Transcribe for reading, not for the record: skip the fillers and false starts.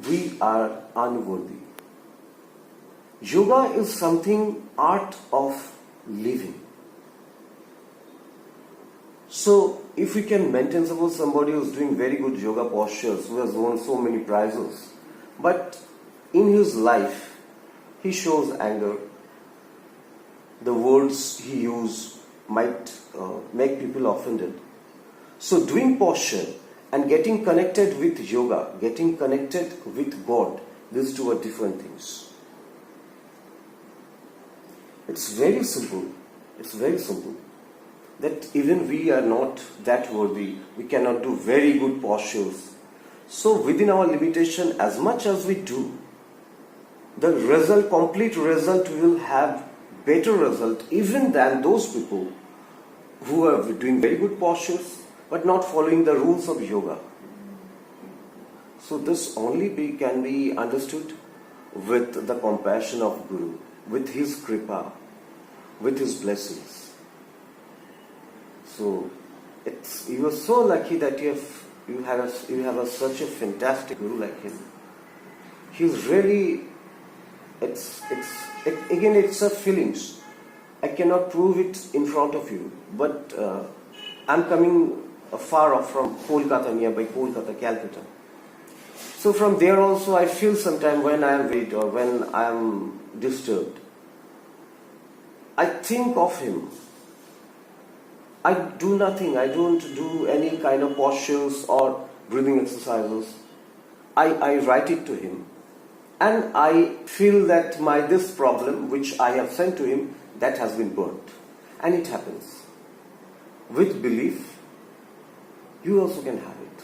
we are unworthy. Yoga is something, art of living. So if we can maintain, suppose somebody who's doing very good yoga postures, who has won so many prizes, but in his life he shows anger, the words he uses might make people offended. So doing posture and getting connected with yoga, getting connected with God, these two are different things. It's very simple. It's very simple. That even we are not that worthy. We cannot do very good postures. So within our limitation, as much as we do, the result, complete result, will have better result even than those people who are doing very good postures but not following the rules of yoga. So this only can be understood with the compassion of Guru, with his kripa, with his blessings. So you are so lucky that you have such a fantastic Guru like him. He's really, it's a feelings. I cannot prove it in front of you, but I'm coming far off from Kolkata, nearby Kolkata, Calcutta. So from there also I feel sometimes when I am weak or when I am disturbed, I think of him. I do nothing. I don't do any kind of postures or breathing exercises. I write it to him. And I feel that this problem which I have sent to him, that has been burnt. And it happens. With belief, you also can have it.